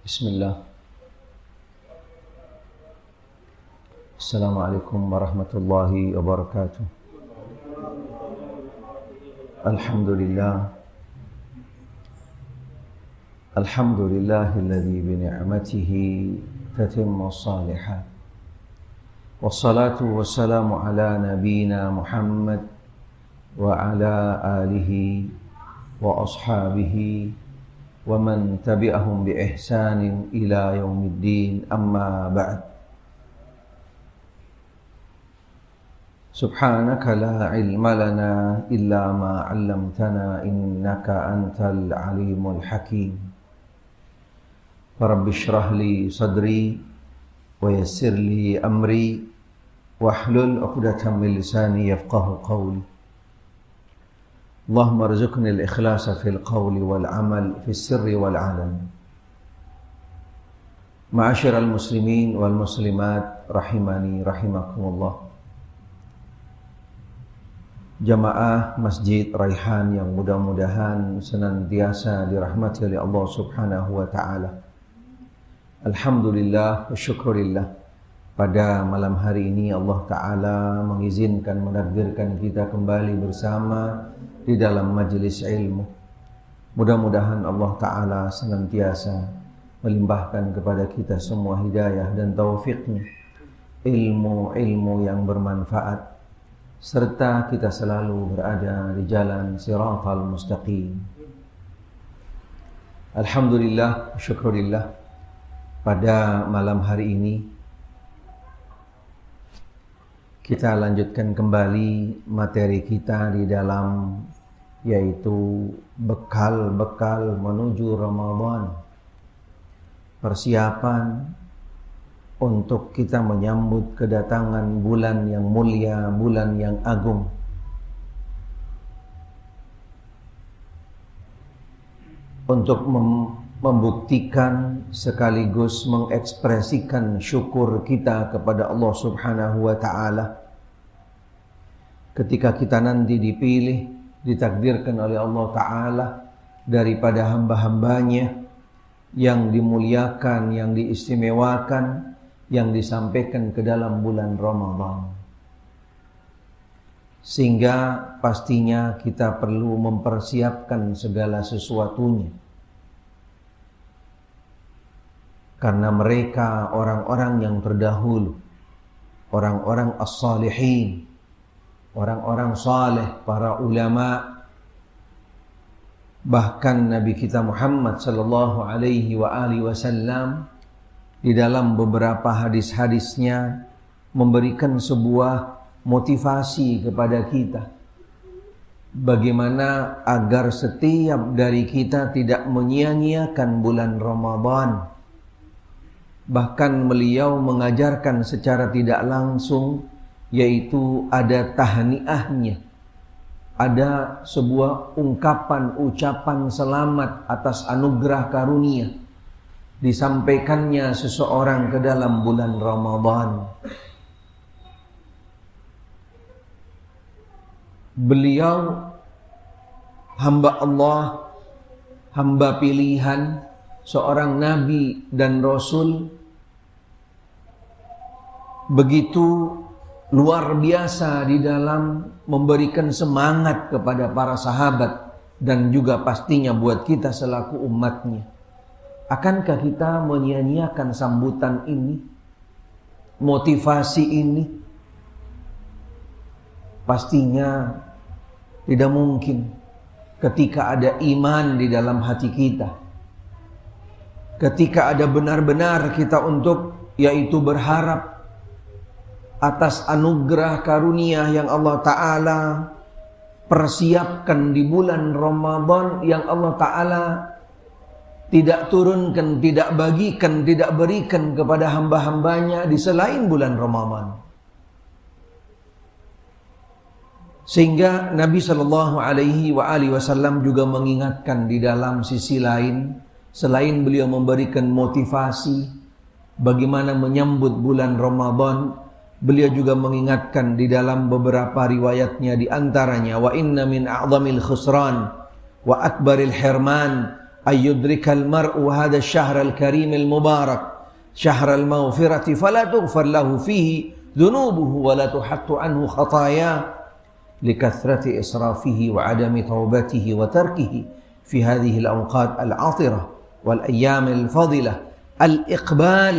Bismillah. Assalamualaikum warahmatullahi wabarakatuh. Alhamdulillah. Alhamdulillahilladzi bi ni'matihi tatimmu shalihat. Wassalatu wassalamu ala nabiyyina Muhammad wa ala alihi wa ashabihi wa man tabi'ahum bi ihsanin ila yaumiddin, amma ba'd. Subhanaka la ilma lana illa ma 'allamtana innaka antal alimul hakim. Rabbi shrah li sadri wa yassir li amri wahlul 'uqdatam min lisani yafqahu qawli. Allahumma rzuqni al-ikhlasa fil qawli wal amal fis sirri wal alam. Ma'asyiral muslimin wal muslimat rahimani rahimakumullah. Jamaah Masjid Raihan yang mudah-mudahan senantiasa dirahmati oleh Allah Subhanahu wa taala. Alhamdulillah wa syukurillah. Pada malam hari ini Allah Ta'ala mengizinkan, menakdirkan kita kembali bersama di dalam majelis ilmu. Mudah-mudahan Allah Ta'ala senantiasa melimpahkan kepada kita semua hidayah dan taufiknya, ilmu-ilmu yang bermanfaat, serta kita selalu berada di jalan siratal mustaqim. Alhamdulillah, syukurillah. Pada malam hari ini kita lanjutkan kembali materi kita di dalam, yaitu bekal-bekal menuju Ramadan. Persiapan untuk kita menyambut kedatangan bulan yang mulia, bulan yang agung. Untuk membuktikan sekaligus mengekspresikan syukur kita kepada Allah Subhanahu wa taala ketika kita nanti dipilih, ditakdirkan oleh Allah Ta'ala daripada hamba-hambanya yang dimuliakan, yang diistimewakan, yang disampaikan ke dalam bulan Ramadan. Sehingga pastinya kita perlu mempersiapkan segala sesuatunya. Karena mereka orang-orang yang terdahulu, orang-orang as-salihin, orang-orang saleh, para ulama, bahkan Nabi kita Muhammad sallallahu alaihi wa alihi wasallam di dalam beberapa hadis-hadisnya memberikan sebuah motivasi kepada kita bagaimana agar setiap dari kita tidak menyia-nyiakan bulan Ramadan. Bahkan beliau mengajarkan secara tidak langsung, yaitu ada tahniahnya, ada sebuah ungkapan, ucapan selamat atas anugerah karunia disampaikannya seseorang ke dalam bulan Ramadan. Beliau hamba Allah, hamba pilihan, seorang nabi dan rasul, begitu luar biasa di dalam memberikan semangat kepada para sahabat dan juga pastinya buat kita selaku umatnya. Akankah kita menyia-nyiakan sambutan ini, motivasi ini? Pastinya tidak mungkin ketika ada iman di dalam hati kita. Ketika ada benar-benar kita untuk, yaitu berharap atas anugerah karunia yang Allah Ta'ala persiapkan di bulan Ramadan, yang Allah Ta'ala tidak turunkan, tidak bagikan, tidak berikan kepada hamba-hambanya di selain bulan Ramadan. Sehingga Nabi SAW juga mengingatkan di dalam sisi lain, selain beliau memberikan motivasi bagaimana menyambut bulan Ramadan, beliau juga mengingatkan di dalam beberapa riwayatnya, di antaranya wa inna min a'zamil khusran wa akbaril hirman ay yudrikal mar'u hadha ash-shahr al-karim al-mubarak syahr al-maghfirati fala tughfar lahu fihi dhunubuhu wa la tuhattu anhu khataya likathrati israfihi wa adami taubatihi wa tarkihi fi hadhihi al-awqat al-'athirah wal ayyam al-fadilah al-iqbal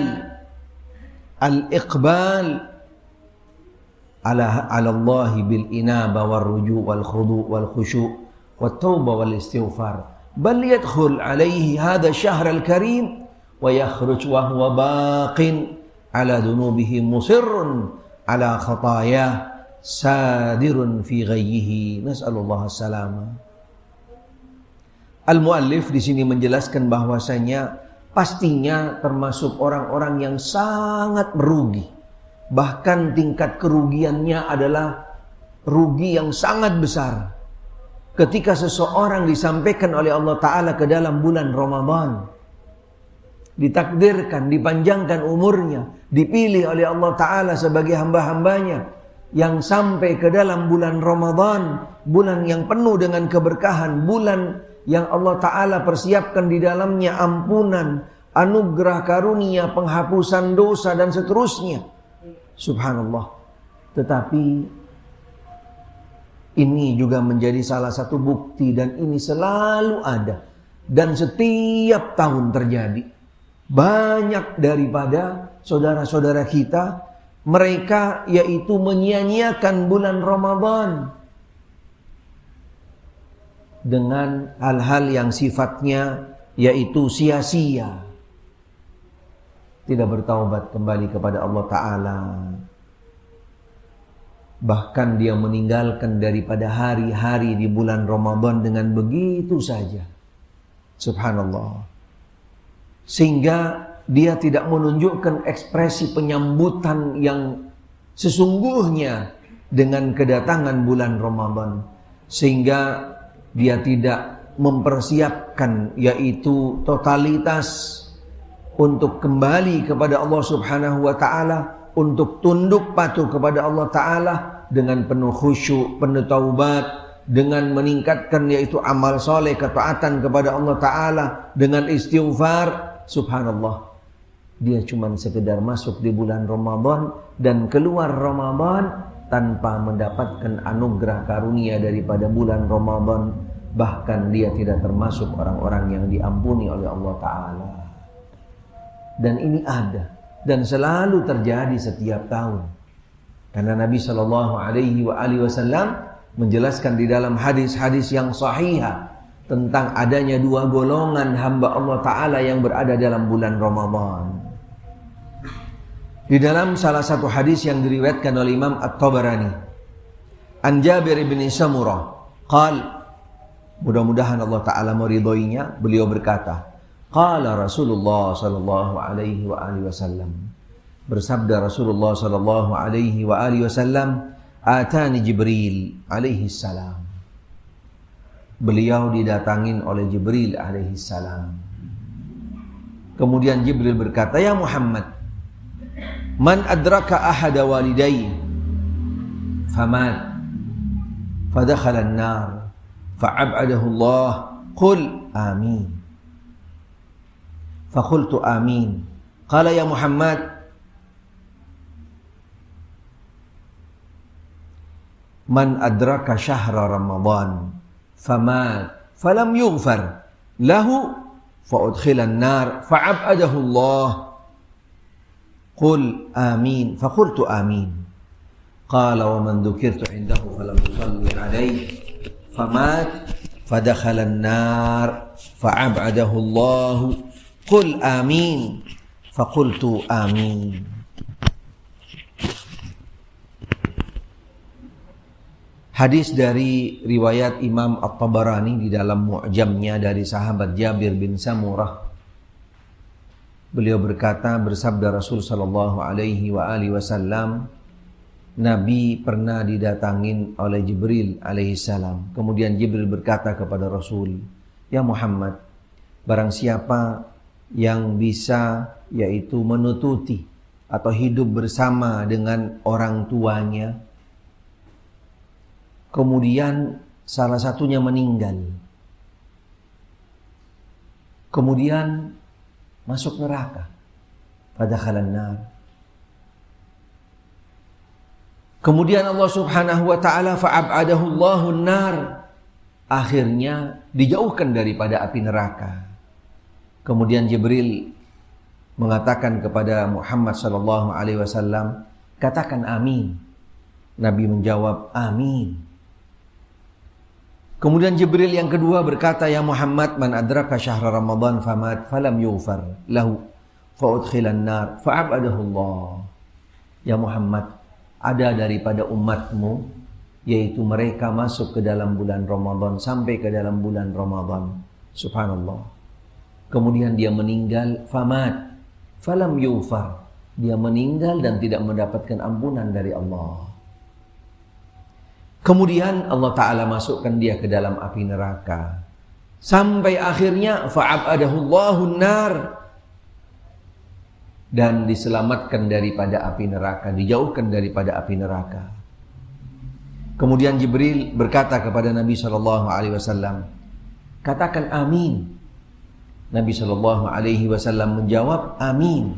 ala Allah bil inaba wal ruju' wal khudu' wal khushu' wat tauba wal istighfar bal yadkhul alaihi hadha ash-shahr al-karim wa yakhruj wa huwa baqin ala dhunubihi musirrun ala khatayah sadirun fi ghayyihi nas'alullah as-salama. Al-muallif di sini menjelaskan bahwasanya pastinya termasuk orang-orang yang sangat merugi. Bahkan tingkat kerugiannya adalah rugi yang sangat besar. Ketika seseorang disampaikan oleh Allah Ta'ala ke dalam bulan Ramadan, ditakdirkan, dipanjangkan umurnya, dipilih oleh Allah Ta'ala sebagai hamba-hambanya yang sampai ke dalam bulan Ramadan, bulan yang penuh dengan keberkahan, bulan yang Allah Ta'ala persiapkan di dalamnya ampunan, anugerah karunia, penghapusan dosa dan seterusnya. Subhanallah. Tetapi ini juga menjadi salah satu bukti dan ini selalu ada dan setiap tahun terjadi. Banyak daripada saudara-saudara kita, mereka yaitu menyia-nyiakan bulan Ramadan dengan hal-hal yang sifatnya yaitu sia-sia. Tidak bertaubat kembali kepada Allah Ta'ala. Bahkan dia meninggalkan daripada hari-hari di bulan Ramadan dengan begitu saja. Subhanallah. Sehingga dia tidak menunjukkan ekspresi penyambutan yang sesungguhnya dengan kedatangan bulan Ramadan. Sehingga dia tidak mempersiapkan yaitu totalitas untuk kembali kepada Allah Subhanahu wa Ta'ala, untuk tunduk patuh kepada Allah Ta'ala dengan penuh khusyuk, penuh taubat, dengan meningkatkan yaitu amal soleh, ketaatan kepada Allah Ta'ala, dengan istighfar. Subhanallah, dia cuma sekedar masuk di bulan Ramadan dan keluar Ramadan tanpa mendapatkan anugerah karunia daripada bulan Ramadan. Bahkan dia tidak termasuk orang-orang yang diampuni oleh Allah Ta'ala. Dan ini ada dan selalu terjadi setiap tahun. Karena Nabi SAW menjelaskan di dalam hadis-hadis yang sahihah tentang adanya dua golongan hamba Allah Ta'ala yang berada dalam bulan Ramadan. Di dalam salah satu hadis yang diriwayatkan oleh Imam At-Tabarani, An Jabir bin Samurah, mudah-mudahan Allah Ta'ala meridhoinya, beliau berkata, Qala Rasulullah sallallahu alaihi wa alihi wasallam. Bersabda Rasulullah sallallahu alaihi wa alihi wasallam, atani Jibril alaihi salam. Beliau didatangin oleh Jibril alaihi salam. Kemudian Jibril berkata, ya Muhammad, man adraka ahada walidayhi famat fadakhala an-nar fa'ab'adahu Allah qul amin. Fakultu amin. Qala ya Muhammad, man adraka syahra Ramadan famat falam yughfar lahu fa'udkhilan nar fa'ab'adahu Allah qul amin. Fakultu amin. Qala wa man dhukirtu indahu falam yusalli alayhi famat fadakhalan nar fa'ab'adahu Allah qul amin. Fakultu amin. Hadis dari riwayat Imam At-Tabarani di dalam Mu'jamnya dari sahabat Jabir bin Samurah. Beliau berkata, bersabda Rasul sallallahu alaihi wa alihi wasallam, Nabi pernah didatangin oleh Jibril alaihi salam. Kemudian Jibril berkata kepada Rasul, ya Muhammad, barang siapa yang bisa yaitu menututi atau hidup bersama dengan orang tuanya, kemudian salah satunya meninggal, kemudian masuk neraka. Fadakhalan nar. Kemudian Allah Subhanahu wa taala fa'abadahu Allahun nar. Akhirnya dijauhkan daripada api neraka. Kemudian Jibril mengatakan kepada Muhammad sallallahu alaihi wasallam, katakan amin. Nabi menjawab amin. Kemudian Jibril yang kedua berkata, ya Muhammad, man adraka syahra Ramadan famat falam yughfar lahu fa udkhilan nar fa'abadahu Allah. Ya Muhammad, ada daripada umatmu, yaitu mereka masuk ke dalam bulan Ramadan, sampai ke dalam bulan Ramadan. Subhanallah. Kemudian dia meninggal, famat, falam yughfar. Dia meninggal dan tidak mendapatkan ampunan dari Allah. Kemudian Allah Ta'ala masukkan dia ke dalam api neraka. Sampai akhirnya, fa'abadahu Allahun nar. Dan diselamatkan daripada api neraka, dijauhkan daripada api neraka. Kemudian Jibril berkata kepada Nabi SAW, katakan amin. Nabi SAW menjawab amin.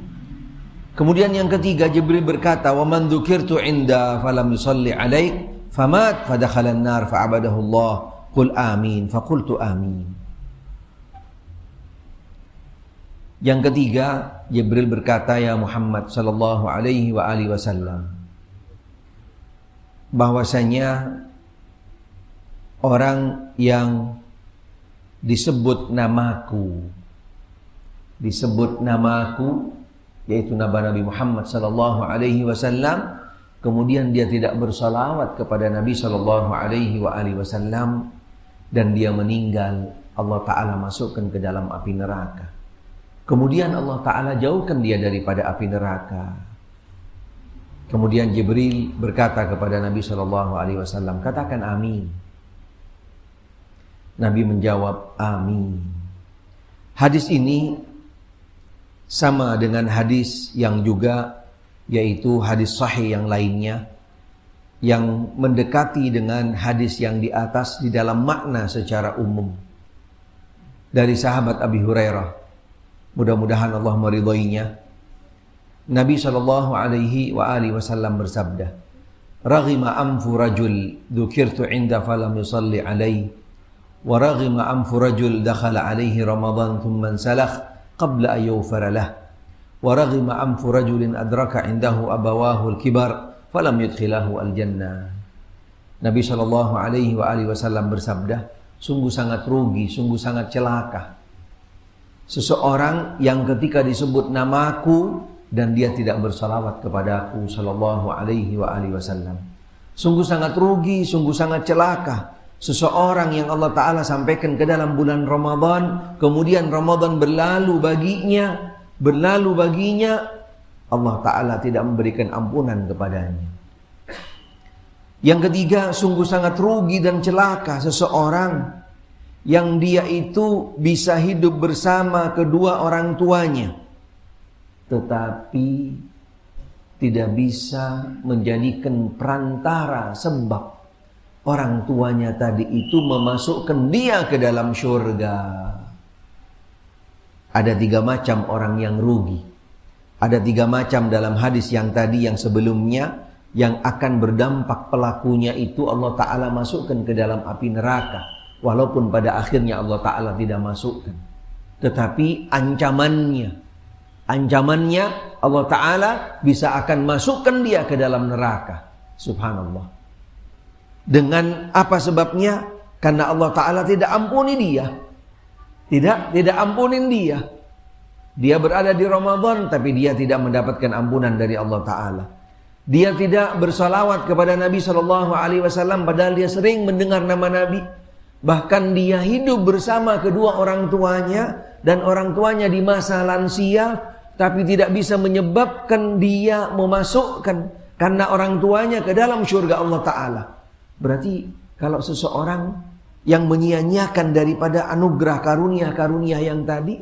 Kemudian yang ketiga Jibril berkata, wa man dzukirtu inda falam yusalli alaik famat fadakhalan nar fa'abadahu Allah qul amin faqultu amin. Yang ketiga, Jibril berkata, ya Muhammad sallallahu alaihi wa alihi wasallam, bahwasanya orang yang disebut namaku, yaitu Nabi Muhammad sallallahu alaihi wasallam, kemudian dia tidak bersalawat kepada Nabi sallallahu alaihi wa alihi wasallam dan dia meninggal, Allah Ta'ala masukkan ke dalam api neraka. Kemudian Allah Ta'ala jauhkan dia daripada api neraka. Kemudian Jibril berkata kepada Nabi SAW, katakan amin. Nabi menjawab amin. Hadis ini sama dengan hadis yang juga, yaitu hadis sahih yang lainnya, yang mendekati dengan hadis yang di atas di dalam makna secara umum. Dari sahabat Abi Hurairah, mudah-mudahan Allah meridhoinya, Nabi SAW bersabda, raghima anfu rajul dzukirtu inda falam yusalli alaihi wa raghima anfu rajul dakhala alaihi Ramadan thumma salakh qabla an yughfara lah wa raghima anfu rajulin adraka indahu abawahu al-kibar falam yudkhilahu al-jannah. Nabi SAW bersabda, sungguh sangat rugi, sungguh sangat celaka seseorang yang ketika disebut namaku dan dia tidak bersalawat kepada aku sallallahu alaihi wa alihi wasallam. Sungguh sangat rugi, sungguh sangat celaka seseorang yang Allah Ta'ala sampaikan ke dalam bulan Ramadan, kemudian Ramadan berlalu baginya, Allah Ta'ala tidak memberikan ampunan kepadanya. Yang ketiga, sungguh sangat rugi dan celaka seseorang yang dia itu bisa hidup bersama kedua orang tuanya, tetapi tidak bisa menjadikan perantara sebab orang tuanya tadi itu memasukkan dia ke dalam surga. Ada 3 macam orang yang rugi. Ada 3 macam dalam hadis yang tadi yang sebelumnya, yang akan berdampak pelakunya itu Allah Ta'ala masukkan ke dalam api neraka. Walaupun pada akhirnya Allah Ta'ala tidak masukkan, tetapi ancamannya Allah Ta'ala bisa akan masukkan dia ke dalam neraka. Subhanallah. Dengan apa sebabnya? Karena Allah Ta'ala tidak ampuni dia. Tidak ampunin dia. Dia berada di Ramadan tapi dia tidak mendapatkan ampunan dari Allah Ta'ala. Dia tidak bersalawat kepada Nabi SAW padahal dia sering mendengar nama Nabi. Bahkan dia hidup bersama kedua orang tuanya dan orang tuanya di masa lansia, tapi tidak bisa menyebabkan dia memasukkan karena orang tuanya ke dalam surga Allah Ta'ala. Berarti kalau seseorang yang menyia-nyiakan daripada anugerah karunia-karunia yang tadi,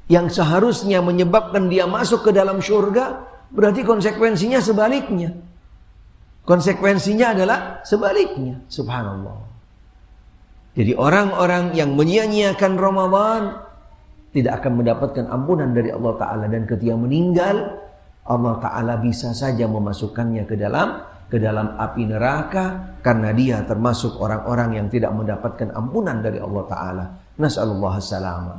yang seharusnya menyebabkan dia masuk ke dalam surga, berarti konsekuensinya sebaliknya. Konsekuensinya adalah sebaliknya. Subhanallah. Jadi orang-orang yang menyia-nyiakan Ramadan, tidak akan mendapatkan ampunan dari Allah Ta'ala, dan ketika meninggal Allah Ta'ala bisa saja memasukkannya ke dalam api neraka karena dia termasuk orang-orang yang tidak mendapatkan ampunan dari Allah Ta'ala. Nas'alullah as-salama.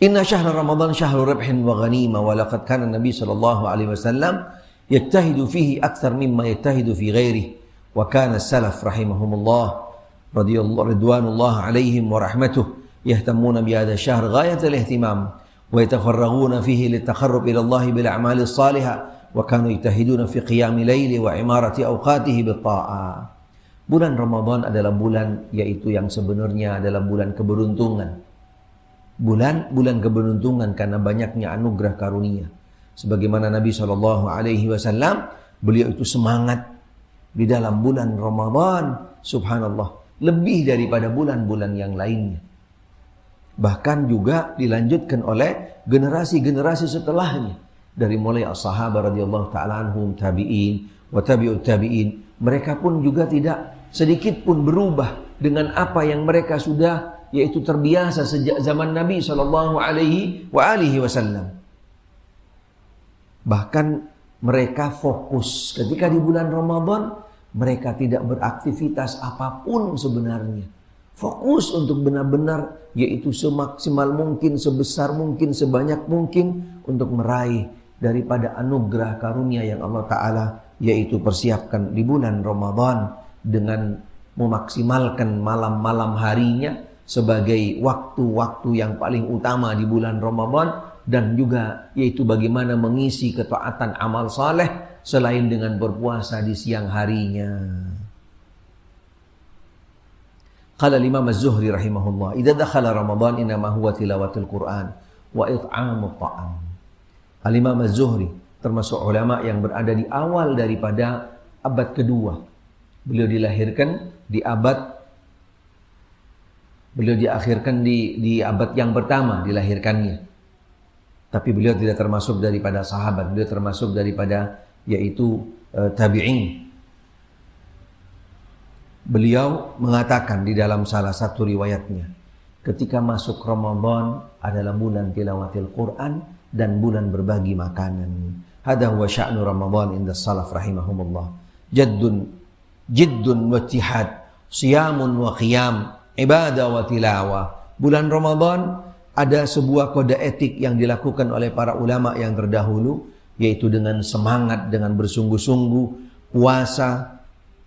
Inna syahra Ramadan syahru ribhin wa ghanima, wa laqad kana Nabi sallallahu alaihi wasallam yajtahidu fihi akthar mimma yajtahidu fi ghairihi, wa kana as-salaf rahimahumullah ridwanullah alaihim wa rahmatuh yahtamuna bi hadha syahr ghayat al-ihtimam wa yatafarraghuna fihi litaqarrub ila Allah bil a'mali salihah wa kanu yajtahiduna fi qiyami laili wa imarati awqatihi bit ta'ah. Bulan Ramadan adalah bulan yaitu yang sebenarnya adalah bulan keberuntungan. Bulan keberuntungan karena banyaknya anugerah karunia. Sebagaimana Nabi SAW, beliau itu semangat di dalam bulan Ramadan, subhanallah, lebih daripada bulan-bulan yang lainnya. Bahkan juga dilanjutkan oleh generasi-generasi setelahnya. Dari mulai as-sahabat radhiyallahu ta'ala anhum, tabi'in, wa tabi'ut tabi'in. Mereka pun juga tidak sedikit pun berubah dengan apa yang mereka sudah yaitu terbiasa sejak zaman Nabi SAW. Bahkan mereka fokus ketika di bulan Ramadan. Mereka tidak beraktivitas apapun sebenarnya. Fokus untuk benar-benar yaitu semaksimal mungkin, sebesar mungkin, sebanyak mungkin untuk meraih daripada anugerah karunia yang Allah Ta'ala yaitu persiapkan di bulan Ramadan dengan memaksimalkan malam-malam harinya sebagai waktu-waktu yang paling utama di bulan Ramadan, dan juga yaitu bagaimana mengisi ketaatan amal saleh selain dengan berpuasa di siang harinya. Qala Imam Az-Zuhri rahimahullah, idza dakhala Ramadan inma huwa tilawatul Quran wa it'amut ta'am. Al-Imam Az-Zuhri termasuk ulama yang berada di awal daripada abad kedua. Beliau diakhirkan di abad yang pertama dilahirkannya. Tapi beliau tidak termasuk daripada sahabat, beliau termasuk daripada yaitu tabi'in. Beliau mengatakan di dalam salah satu riwayatnya, ketika masuk Ramadan adalah bulan tilawatil Quran dan bulan berbagi makanan. Hadha huwa sya'nu Ramadan inda salaf rahimahumullah. Jiddun wa ittihad, siyamun wa qiyam, ibadah wa tilawah. Bulan Ramadan ada sebuah kode etik yang dilakukan oleh para ulama yang terdahulu, yaitu dengan semangat, dengan bersungguh-sungguh puasa,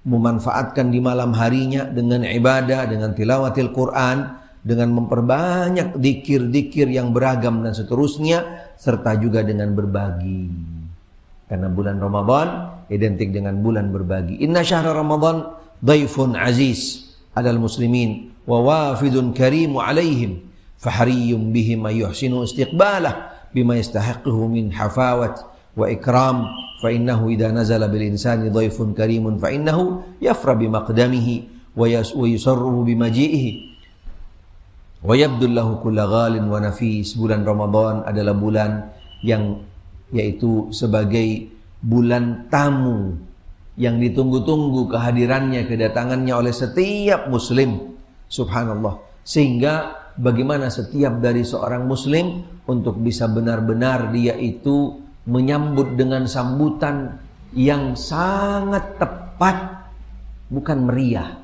memanfaatkan di malam harinya dengan ibadah, dengan tilawatil Quran, dengan memperbanyak dzikir-dzikir yang beragam dan seterusnya, serta juga dengan berbagi. Karena bulan Ramadan identik dengan bulan berbagi. Inna syahra Ramadan dhaifun aziz alal muslimin wa wafidun karimu alaihim fahariyum bihim yuhsinu istiqbalah bima yastahiquhu min hafawat wa ikram, fa innahu idza nazala bil insani dhaifun karimun fa innahu yafra bi maqdamihi wa yusarruhu bi maji'ihi wa yabdul lahu kullu ghalin wa nafis. Bulan Ramadan adalah bulan yang yaitu sebagai bulan tamu yang ditunggu-tunggu kehadirannya, kedatangannya oleh setiap muslim, subhanallah. Sehingga bagaimana setiap dari seorang muslim untuk bisa benar-benar dia itu menyambut dengan sambutan yang sangat tepat, bukan meriah,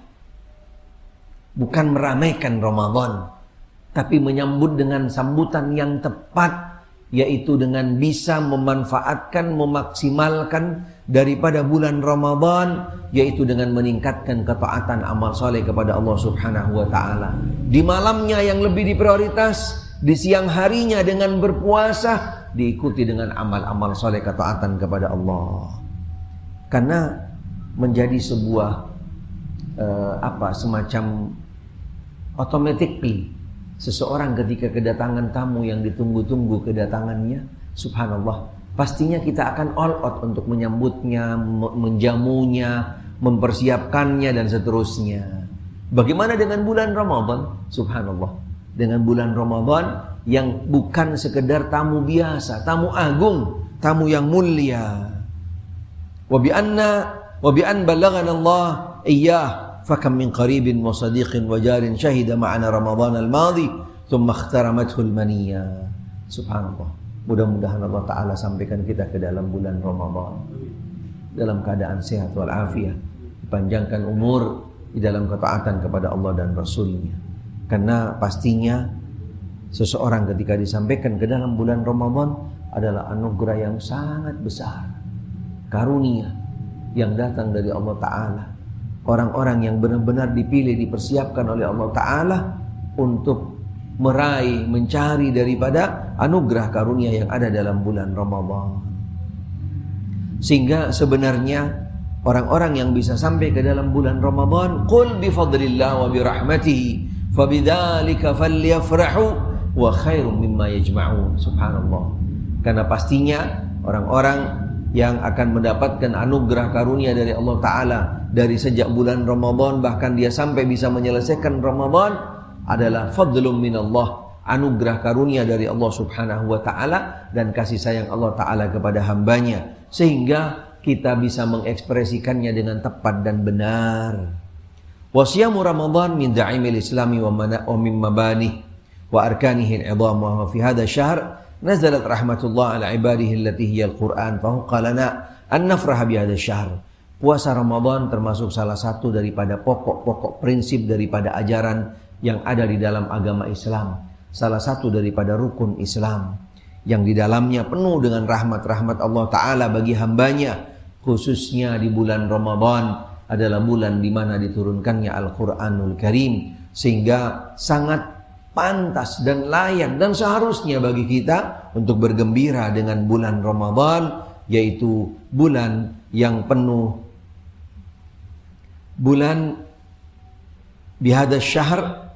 bukan meramaikan Ramadan, tapi menyambut dengan sambutan yang tepat, yaitu dengan bisa memanfaatkan, memaksimalkan daripada bulan Ramadan, yaitu dengan meningkatkan ketaatan amal soleh kepada Allah Subhanahu wa ta'ala. Di malamnya yang lebih diprioritas, di siang harinya dengan berpuasa, diikuti dengan amal-amal soleh ketaatan kepada Allah. Karena menjadi sebuah semacam automatically seseorang ketika kedatangan tamu yang ditunggu-tunggu kedatangannya, subhanallah, pastinya kita akan all out untuk menyambutnya, menjamunya, mempersiapkannya dan seterusnya. Bagaimana dengan bulan Ramadan? Subhanallah, dengan bulan Ramadan yang bukan sekedar tamu biasa, tamu agung, tamu yang mulia. Wa bi an balaghana Allah iyyah fakam min qaribin wa sadiqin wa jarin syahida ma'ana Ramadan al-madhi thumma ikhtaramathu al-maniyya. Subhanallah. Mudah-mudahan Allah Ta'ala sampaikan kita ke dalam bulan Ramadan dalam keadaan sehat walafiat, dipanjangkan umur di dalam ketaatan kepada Allah dan Rasulnya. Karena pastinya seseorang ketika disampaikan ke dalam bulan Ramadan adalah anugerah yang sangat besar, karunia yang datang dari Allah Ta'ala. Orang-orang yang benar-benar dipilih, dipersiapkan oleh Allah Ta'ala untuk meraih, mencari daripada anugerah karunia yang ada dalam bulan Ramadan. Sehingga sebenarnya orang-orang yang bisa sampai ke dalam bulan Ramadan, qul bifadlillah wa birahmatihi fabidzalika falyafrahu wa khairum mimma yajma'un. Subhanallah. Karena pastinya orang-orang yang akan mendapatkan anugerah karunia dari Allah Ta'ala dari sejak bulan Ramadan, bahkan dia sampai bisa menyelesaikan Ramadan, adalah fadlum minallah, anugerah karunia dari Allah Subhanahu wa Ta'ala dan kasih sayang Allah Ta'ala kepada hambanya, sehingga kita bisa mengekspresikannya dengan tepat dan benar. Wasiyamu Ramadan min da'imil islami wa min mabanih wa arkanihi al-'idham wa fi hadha syahr nazalat rahmatullah ala ibadihi allati hiya al-Qur'an fahuqqa lana an nafraha bi hadha syahr. Puasa Ramadan termasuk salah satu daripada pokok-pokok prinsip daripada ajaran yang ada di dalam agama Islam, salah satu daripada rukun Islam yang di dalamnya penuh dengan rahmat-rahmat Allah Ta'ala bagi hambanya, khususnya di bulan Ramadan adalah bulan di mana diturunkannya Al-Quranul Karim, sehingga sangat pantas dan layak dan seharusnya bagi kita untuk bergembira dengan bulan Ramadan, yaitu bulan yang penuh, bulan bihadza syahr,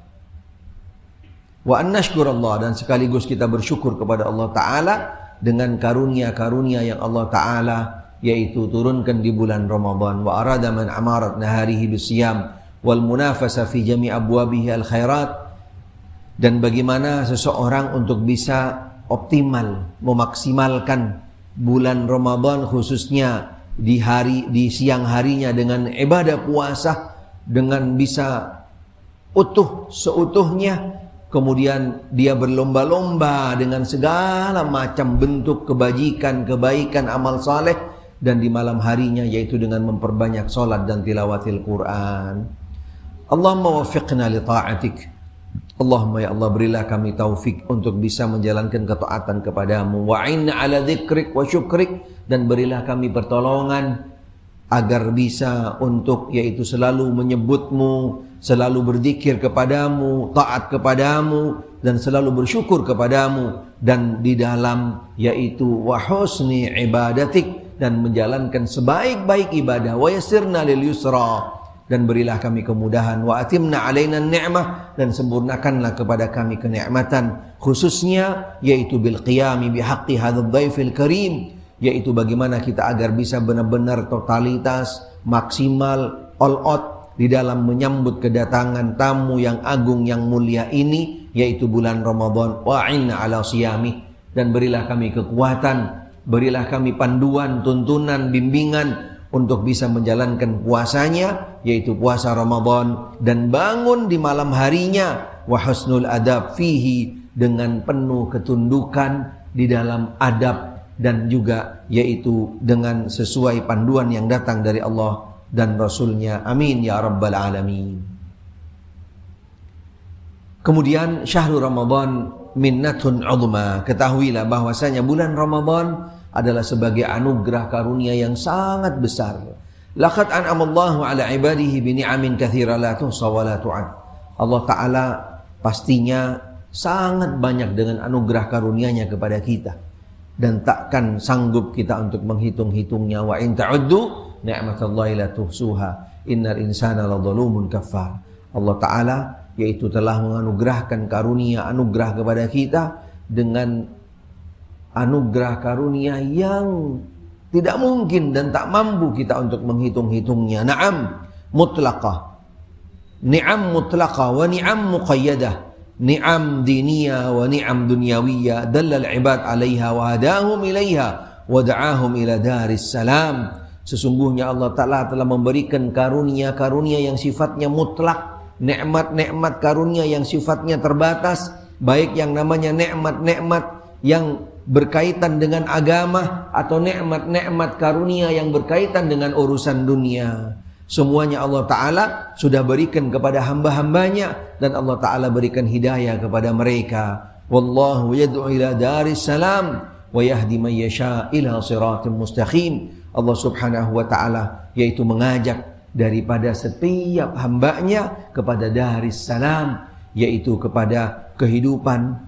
wa an nashkurallah, dan sekaligus kita bersyukur kepada Allah Ta'ala dengan karunia-karunia yang Allah Ta'ala yaitu turunkan di bulan Ramadan. Wa arada man amarat naharihi bisiyam wal munafasa fi jami' abwabihi al khairat, dan bagaimana seseorang untuk bisa optimal memaksimalkan bulan Ramadan khususnya di siang harinya dengan ibadah puasa dengan bisa utuh seutuhnya, kemudian dia berlomba-lomba dengan segala macam bentuk kebajikan, kebaikan, amal saleh, dan di malam harinya yaitu dengan memperbanyak salat dan tilawatil Quran. Allahumma waffiqna li ta'atik. Allahumma ya Allah, berilah kami taufik untuk bisa menjalankan ketaatan kepadamu. Wa'inna ala dzikrik wa syukrik, dan berilah kami pertolongan agar bisa untuk yaitu selalu menyebutmu, selalu berzikir kepadamu, taat kepadamu, dan selalu bersyukur kepadamu, dan di dalam yaitu wa husni ibadatik, dan menjalankan sebaik-baik ibadah. Wa yassirna lil yusra, dan berilah kami kemudahan. Wa atimna alaina ni'mah, dan sempurnakanlah kepada kami kenikmatan, khususnya yaitu bil qiyami bihaqqi hadzal dhaifil karim, yaitu bagaimana kita agar bisa benar-benar totalitas, maksimal, all out di dalam menyambut kedatangan tamu yang agung yang mulia ini, yaitu bulan Ramadan. Wa'inna ala siyami, dan berilah kami kekuatan, berilah kami panduan, tuntunan, bimbingan untuk bisa menjalankan puasanya, yaitu puasa Ramadan, dan bangun di malam harinya wa husnul adab fihi, dengan penuh ketundukan di dalam adab, dan juga yaitu dengan sesuai panduan yang datang dari Allah dan Rasulnya. Amin ya rabbal alamin. Kemudian syahrul Ramadan minnatun 'uzma. Ketahuilah bahwasanya bulan Ramadan adalah sebagai anugerah karunia yang sangat besar. Laqad an'amallahu ala ibadihi bi ni'amin katsira la tuhsa wa la tu'ad. Allah Ta'ala pastinya sangat banyak dengan anugerah karunia-Nya kepada kita, dan takkan sanggup kita untuk menghitung-hitungnya. Wa in ta'uddu ni'matallahi la tuhsuha innal insana ladzalumun kafar. Allah Ta'ala yaitu telah menganugerahkan karunia anugerah kepada kita dengan anugerah karunia yang tidak mungkin dan tak mampu kita untuk menghitung-hitungnya. Na'am mutlaqah, ni'am mutlaqah wa ni'am muqayyadah, ni'am diniyah wa ni'am dunyawiyah dallal ibad 'alaiha wa hadahum ilaiha wa da'ahum ila daris salam. Sesungguhnya Allah Ta'ala telah memberikan karunia-karunia yang sifatnya mutlak, nikmat-nikmat karunia yang sifatnya terbatas, baik yang namanya nikmat-nikmat yang berkaitan dengan agama atau nikmat-nikmat karunia yang berkaitan dengan urusan dunia. Semuanya Allah Ta'ala sudah berikan kepada hamba-hambanya, dan Allah Ta'ala berikan hidayah kepada mereka. Wallahu yad'u ila daris salam wa yahdi man yasha ila siratim mustaqim. Allah Subhanahu wa Ta'ala yaitu mengajak daripada setiap hambanya kepada daris salam, yaitu kepada kehidupan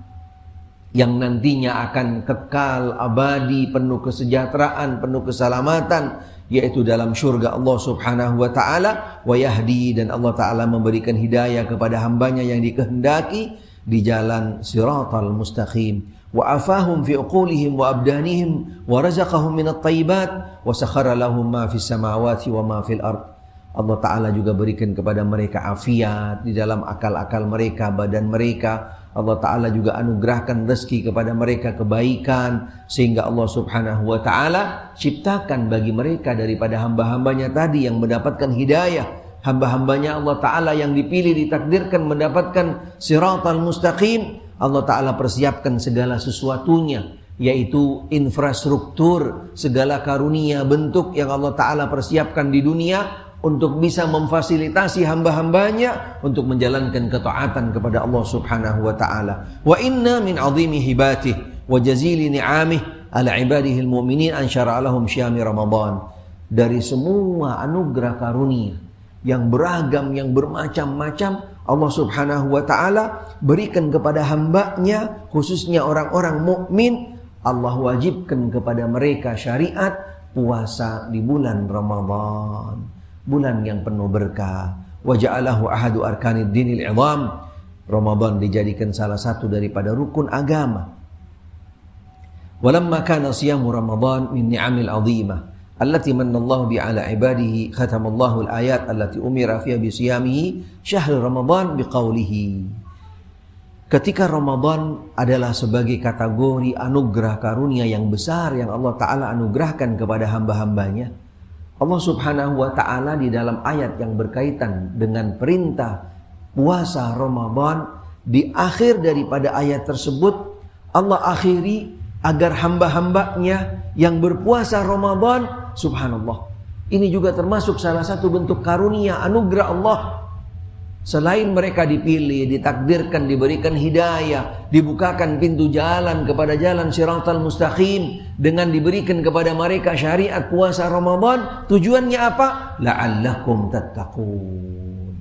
yang nantinya akan kekal abadi, penuh kesejahteraan, penuh keselamatan, yaitu dalam syurga Allah Subhanahu wa Ta'ala. Wa yahdi, dan Allah Ta'ala memberikan hidayah kepada hambanya yang dikehendaki di jalan siratal mustaqim. Wa afahum fi uqulihim wa abdanihim wa razaqahum minat thayyibat wa sakhara lahum ma fis samawati wa ma fil ard. Allah Ta'ala juga berikan kepada mereka afiat di dalam akal-akal mereka, badan mereka. Allah Ta'ala juga anugerahkan rezeki kepada mereka, kebaikan, sehingga Allah Subhanahu wa Ta'ala ciptakan bagi mereka daripada hamba-hambanya tadi yang mendapatkan hidayah, hamba-hambanya Allah Ta'ala yang dipilih, ditakdirkan mendapatkan siratal mustaqim. Allah Ta'ala persiapkan segala sesuatunya, yaitu infrastruktur, segala karunia bentuk yang Allah Ta'ala persiapkan di dunia untuk bisa memfasilitasi hamba-hambanya untuk menjalankan ketaatan kepada Allah Subhanahu wa Ta'ala. Wa inna min azimi hibatih wa jazili ni'amih ala ibadihil mu'minin an syara'a lahum syami Ramadan. Dari semua anugerah karunia yang beragam, yang bermacam-macam, Allah Subhanahu wa Ta'ala berikan kepada hambanya, khususnya orang-orang mukmin. Allah wajibkan kepada mereka syariat puasa di bulan Ramadan, bulan yang penuh berkah. Wa ja'alahu ahadu arkanid dinil idham. Ramadan dijadikan salah satu daripada rukun agama. Walamma kana siyamu Ramadan min ni'amil azimah allati manna Allah bi ala ibadihi, khatamallahu al-ayat allati umira fiha bi siyamihi syahr Ramadan biqaulihi. Ketika Ramadan adalah sebagai kategori anugerah karunia yang besar yang Allah Ta'ala anugerahkan kepada hamba-hambanya, Allah Subhanahu wa Ta'ala di dalam ayat yang berkaitan dengan perintah puasa Ramadan, di akhir daripada ayat tersebut Allah akhiri agar hamba-hambanya yang berpuasa Ramadan, subhanallah, ini juga termasuk salah satu bentuk karunia anugerah Allah. Selain mereka dipilih, ditakdirkan, diberikan hidayah, dibukakan pintu jalan kepada jalan siratal mustaqim, dengan diberikan kepada mereka syariat puasa Ramadan, tujuannya apa? La'allakum tattaqun,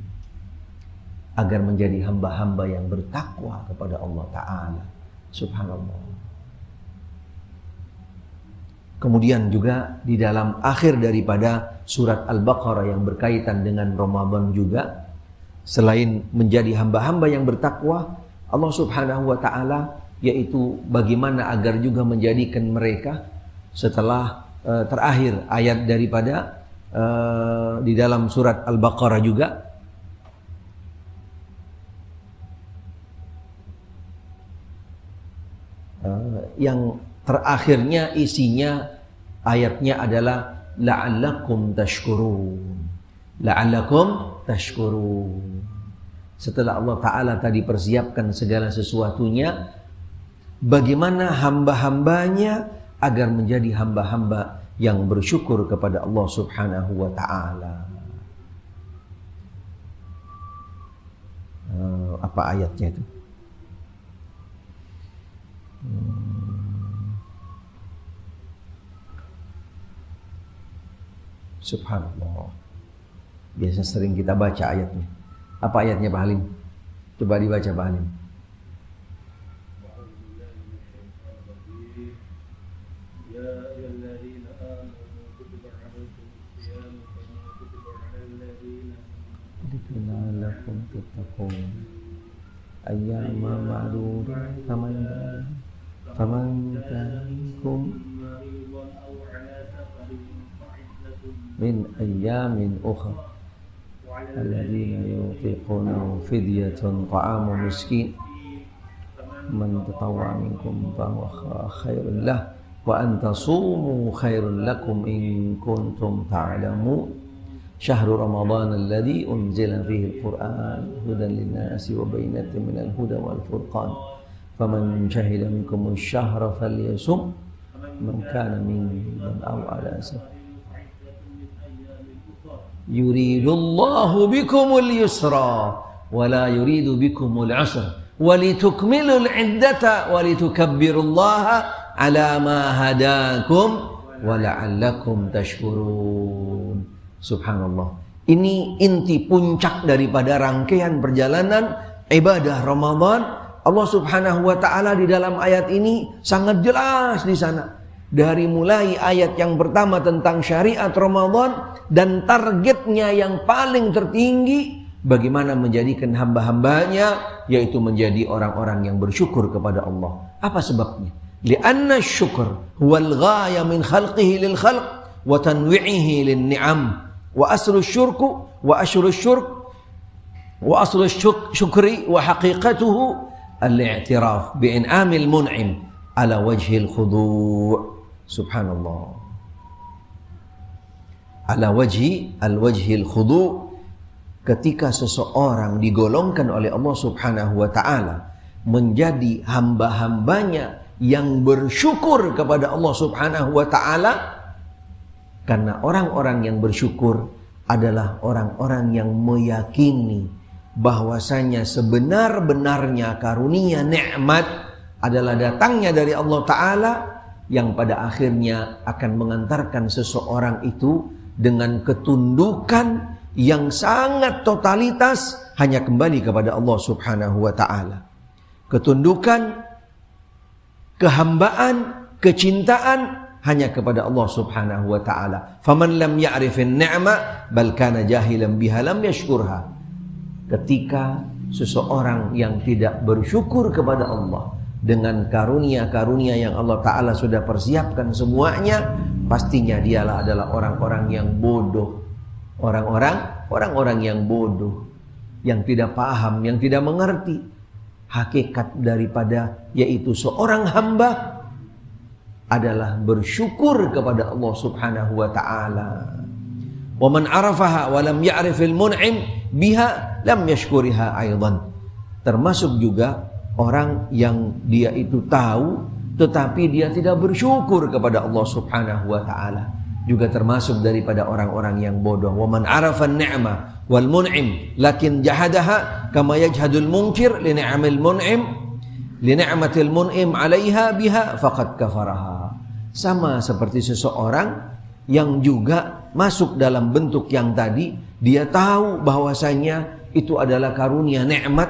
agar menjadi hamba-hamba yang bertakwa kepada Allah Ta'ala. Subhanallah. Kemudian juga di dalam akhir daripada surat Al-Baqarah yang berkaitan dengan Ramadan juga, selain menjadi hamba-hamba yang bertakwa, Allah Subhanahu wa Ta'ala yaitu bagaimana agar juga menjadikan mereka setelah terakhir ayat daripada di dalam surat Al-Baqarah juga, yang terakhirnya isinya ayatnya adalah la'allakum tashkurun. La'allakum tashkurun. Setelah Allah Ta'ala tadi persiapkan segala sesuatunya, bagaimana hamba-hambanya agar menjadi hamba-hamba yang bersyukur kepada Allah Subhanahu wa Ta'ala. Apa ayatnya itu? Subhanallah. Biasa sering kita baca ayatnya. Apa ayatnya Pak Halim? Coba dibaca Pak Halim. La'allakum tattaqun ayyama ma'dudat faman minkum min ayyamin ukhra alladzina yutiquna fidyatun ta'amu miskin man tatawwa minkum fa huwa khairul lah wa antasumu khairul lakum in kuntum ta'lamun. Syahrul Ramadan alladzi unzila fihi al-Qur'an hudan lin-nasi wa bayyinatin minal huda wal furqan. Faman shahida minkum asy-syahra falyasum man kana minkum aw ala safar. Yuridullahu bikumul yusra wa la yuridu bikumul usra walitukmilul iddata walitukabbirullaha ala ma hadakum wa la'allakum tashkurun. Subhanallah. Ini inti puncak daripada rangkaian perjalanan ibadah Ramadan. Allah Subhanahu wa taala di dalam ayat ini sangat jelas di sana. Dari mulai ayat yang pertama tentang syariat Ramadan dan targetnya yang paling tertinggi, bagaimana menjadikan hamba-hambanya, yaitu menjadi orang-orang yang bersyukur kepada Allah. Apa sebabnya? Li'anna syukur huwal ghaya min khalqihi lil khalq wa tanwi'ihi lin ni'am wa aslu syurku wa aslu syurk wa aslu syukri wa haqiqatuhu al-i'tiraf bi'in'amil mun'im ala wajhil khudu'. Subhanallah. Ala wajhil khudu'. Ketika seseorang digolongkan oleh Allah Subhanahu wa ta'ala menjadi hamba-hambanya yang bersyukur kepada Allah Subhanahu wa ta'ala, karena orang-orang yang bersyukur adalah orang-orang yang meyakini bahwasanya sebenar-benarnya karunia nikmat adalah datangnya dari Allah Ta'ala, yang pada akhirnya akan mengantarkan seseorang itu dengan ketundukan yang sangat totalitas hanya kembali kepada Allah Subhanahu wa ta'ala. Ketundukan, kehambaan, kecintaan hanya kepada Allah Subhanahu wa ta'ala. Faman lam ya'rifin ni'ma bal kana jahilan biha lam yashkurha. Ketika seseorang yang tidak bersyukur kepada Allah dengan karunia-karunia yang Allah Ta'ala sudah persiapkan semuanya, pastinya dialah adalah orang-orang yang bodoh. Orang-orang yang bodoh, yang tidak paham, yang tidak mengerti hakikat daripada yaitu seorang hamba adalah bersyukur kepada Allah Subhanahu wa ta'ala. Wa man 'arafaha wa lam ya'rifil mun'im biha lam yashkuriha aidan. Termasuk juga orang yang dia itu tahu tetapi dia tidak bersyukur kepada Allah Subhanahu wa ta'ala, juga termasuk daripada orang-orang yang bodoh. Wa man 'arafa an-ni'ma wal mun'im lakin jahadaha kama yajhadul munkir li ni'amil mun'im li ni'matil mun'im 'alaiha biha faqad kafaraha. Sama seperti seseorang yang juga masuk dalam bentuk yang tadi, dia tahu bahwasanya itu adalah karunia nikmat,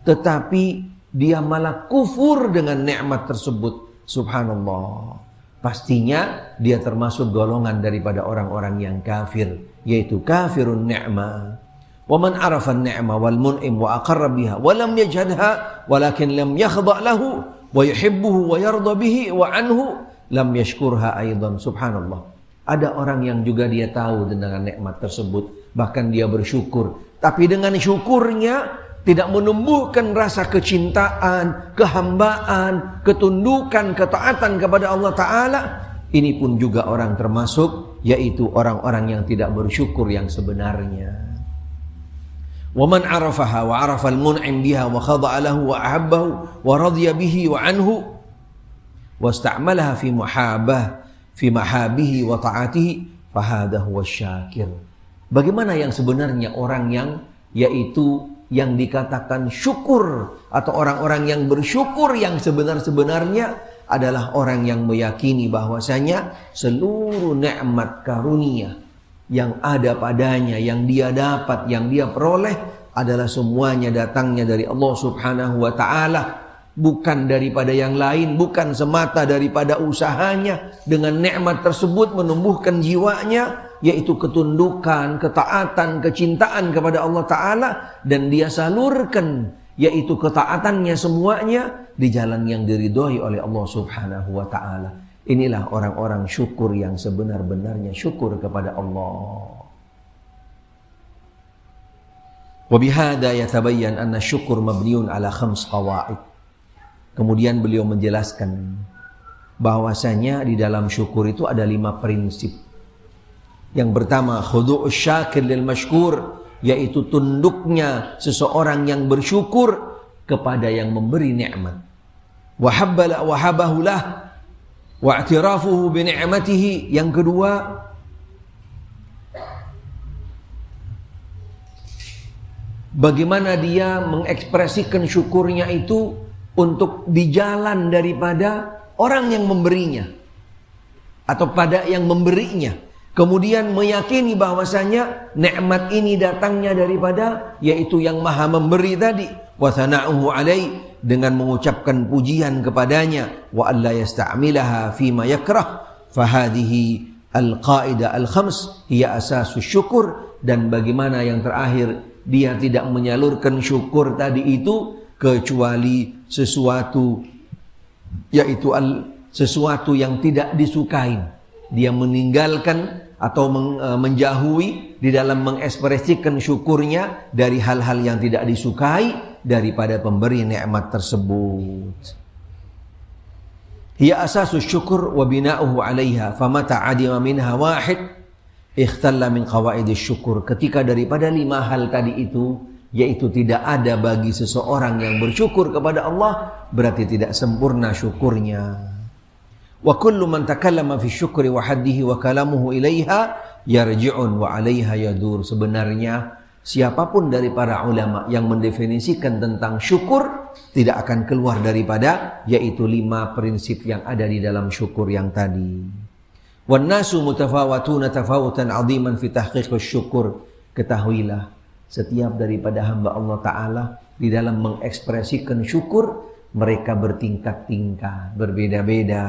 tetapi dia malah kufur dengan nikmat tersebut. Subhanallah. Pastinya dia termasuk golongan daripada orang-orang yang kafir, yaitu kafirun ni'mah. Wa man 'arafa an-ni'ma wal mun'im wa aqarra biha wa lam yajhadha walakin lam yakhda' lahu wa yuhibbuhu wa yarda bihi wa anhu lam yashkurha aidan. Subhanallah. Ada orang yang juga dia tahu dengan nikmat tersebut, bahkan dia bersyukur, tapi dengan syukurnya tidak menumbuhkan rasa kecintaan, kehambaan, ketundukan, ketaatan kepada Allah Ta'ala. Ini pun juga orang termasuk, yaitu orang-orang yang tidak bersyukur yang sebenarnya. Wa man 'arafaha wa 'arafa al-mun'im biha wa khada'a lahu wa ahabbahu wa radiya bihi wa anhu wasta'malaha fi mahabihi wa ta'atihi fahada huwa syakir. Bagaimana yang sebenarnya orang yang yaitu yang dikatakan syukur atau orang-orang yang bersyukur yang sebenar-sebenarnya adalah orang yang meyakini bahwasanya seluruh nikmat karunia yang ada padanya, yang dia dapat, yang dia peroleh adalah semuanya datangnya dari Allah Subhanahu wa ta'ala, bukan daripada yang lain, bukan semata daripada usahanya. Dengan nikmat tersebut menumbuhkan jiwanya, yaitu ketundukan, ketaatan, kecintaan kepada Allah Ta'ala, dan dia salurkan yaitu ketaatannya semuanya di jalan yang diridhoi oleh Allah Subhanahu wa ta'ala. Inilah orang-orang syukur yang sebenar-benarnya syukur kepada Allah. Wa bihadza yatabayyan anna syukur mabniun ala khams qawaid. Kemudian beliau menjelaskan bahwasanya di dalam syukur itu ada 5 prinsip. Yang pertama, khudu'us syakir lil mashkur, yaitu tunduknya seseorang yang bersyukur kepada yang memberi nikmat. Wahabahu lah wa'tirafuhu bi ni'matihi. Yang kedua, bagaimana dia mengekspresikan syukurnya itu untuk di jalan daripada orang yang memberinya atau pada yang memberinya. Kemudian meyakini bahwasanya nikmat ini datangnya daripada yaitu yang maha memberi tadi. Wa thana'uhu alaihi, dengan mengucapkan pujian kepadanya. Wa alla yasta'milaha fima yakrah. Fahadihi al-qaidah al-khams hiya asasus syukur. Dan bagaimana yang terakhir, dia tidak menyalurkan syukur tadi itu kecuali sesuatu, yaitu sesuatu yang tidak disukai. Dia meninggalkan atau menjauhi di dalam mengekspresikan syukurnya dari hal-hal yang tidak disukai daripada pemberi nikmat tersebut. Hiya asasus syukur wa bina'uhu 'alaiha, famata 'adima minha wahid ikhtalla min qawaidis syukur. Ketika daripada 5 hal tadi itu, yaitu tidak ada bagi seseorang yang bersyukur kepada Allah, berarti tidak sempurna syukurnya. Wa kullu man takallama fi syukri wa haddihi wa kalamuhu ilaiha yarji'un wa 'alaiha yadur. Sebenarnya siapapun dari para ulama yang mendefinisikan tentang syukur tidak akan keluar daripada yaitu 5 prinsip yang ada di dalam syukur yang tadi. Wan nasu mutafawatuna tafawutan 'aziman fi tahqiqus syukur. Ketahuilah, setiap daripada hamba Allah Ta'ala di dalam mengekspresikan syukur, mereka bertingkat-tingkat, berbeda-beda.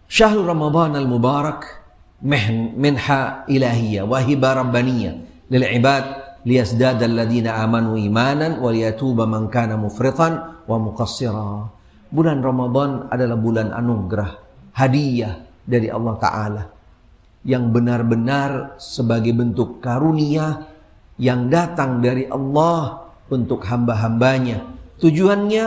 Syahrul Ramadan al-Mubarak minha ilahiyah wa hiba rabbaniyah lil ibad liyazdada alladhina amanu imanan wa liyatuba man kana mufritan wa muqassira. Bulan Ramadan adalah bulan anugerah, hadiah dari Allah Ta'ala yang benar-benar sebagai bentuk karunia yang datang dari Allah untuk hamba-hambanya. Tujuannya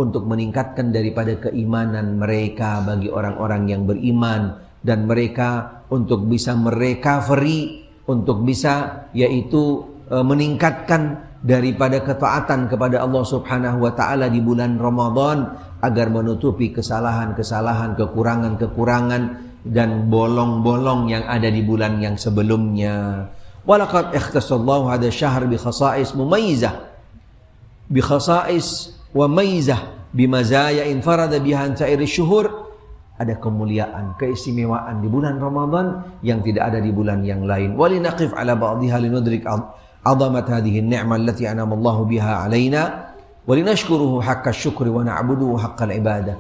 untuk meningkatkan daripada keimanan mereka bagi orang-orang yang beriman, dan mereka untuk bisa merecovery, untuk bisa yaitu meningkatkan daripada ketaatan kepada Allah Subhanahu wa Ta'ala di bulan Ramadan, agar menutupi kesalahan-kesalahan, kekurangan-kekurangan dan bolong-bolong yang ada di bulan yang sebelumnya. Walaqad ikhtasallahu hadha syahr bi khasa'is mumayyizah, bi khasa'is wa mayyizah bi mazaya infarada biha an sa'iri syuhur. Ada kemuliaan, keistimewaan di bulan Ramadan yang tidak ada di bulan yang lain. Walinaqif ala ba'dihha linudrik 'azamat hadhihi an-ni'mah allati an'ama Allahu biha 'alaina walinashkuruhu haqqa syukri wa na'buduhu haqqal ibadah.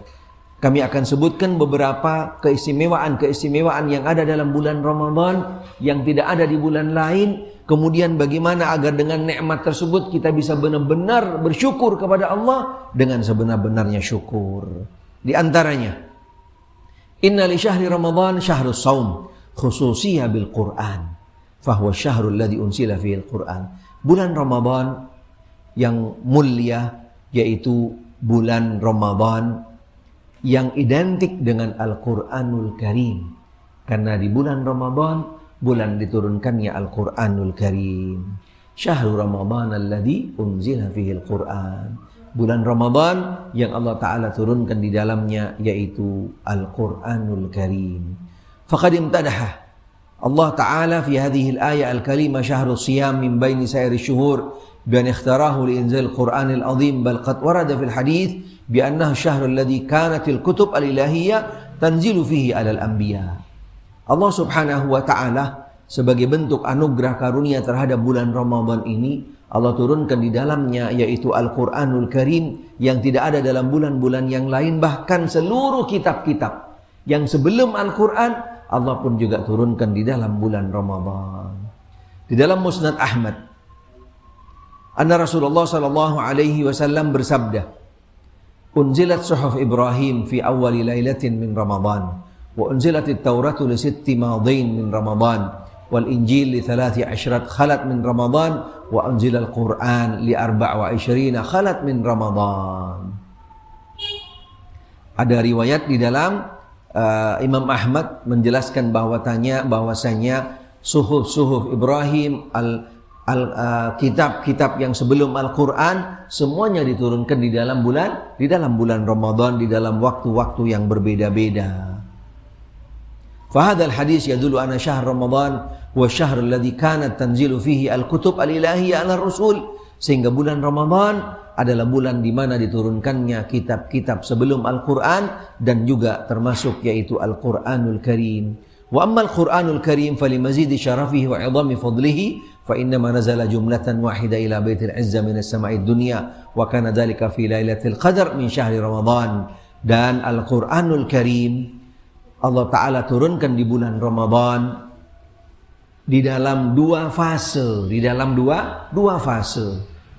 Kami akan sebutkan beberapa keistimewaan-keistimewaan yang ada dalam bulan Ramadan yang tidak ada di bulan lain. Kemudian bagaimana agar dengan nikmat tersebut kita bisa benar-benar bersyukur kepada Allah dengan sebenar-benarnya syukur. Di antaranya, inna li syahri Ramadan syahrus saum khususiyah bil Qur'an fahuwa syahrul ladzi unsila fihi al-Qur'an. Bulan Ramadan yang mulia yaitu bulan Ramadan yang identik dengan Al-Quranul Karim. Karena di bulan Ramadan, bulan diturunkannya Al-Quranul Karim. Syahrul Ramadan alladzi unzila fihi al-Quran. Bulan Ramadan yang Allah Ta'ala turunkan di dalamnya yaitu Al-Quranul Karim. Faqad imtadaha Allah Ta'ala fi hadhihi al-ayah al-kalimah syahrus siyam min baini sairi syuhur بأن اختاره لإنزال القرآن العظيم بل قد ورد في الحديث بأنه الشهر الذي كانت الكتب الإلهية تنزل فيه على الأنبياء. Allah Subhanahu wa Ta'ala sebagai bentuk anugerah karunia terhadap bulan Ramadan ini, Allah turunkan di dalamnya yaitu Al-Quranul Karim yang tidak ada dalam bulan-bulan yang lain. Bahkan seluruh kitab-kitab yang sebelum Al-Quran, Allah pun juga turunkan di dalam bulan Ramadan. Di dalam Musnad Ahmad, anna Rasulullah sallallahu alaihi wasallam bersabda, unzilat suhuf Ibrahim fi awwali lailatin min Ramadan wa unzilatit Tauratu li sitti madin min Ramadan wa wal Injil li 13 khalat min Ramadan wa unzila al-Qur'an li 24 khalat min Ramadan. Ada riwayat di dalam Imam Ahmad menjelaskan bahwasanya suhuf Ibrahim, kitab-kitab yang sebelum Al-Quran semuanya diturunkan di dalam bulan Ramadan, di dalam waktu-waktu yang berbeda-beda. Fahadal hadis yadullu anna syahr Ramadan wa syahr alladhi kanat tanzilu fihi al-kutub al-ilahiyya ala rasul, sehingga bulan Ramadan adalah bulan di mana diturunkannya kitab-kitab sebelum Al-Quran dan juga termasuk yaitu Al-Quranul Karim. Wa amma Al-Quranul Karim falimazidi syarafihi wa 'idhami fadlihi fa innama nazala jumlatan wahida ila baitil izza min as-sama'id dunya wa kana dhalika fi lailatul qadar min syahri Ramadan. Dan Al-Quranul Karim Allah Ta'ala turunkan di bulan Ramadan di dalam dua fase, dua fase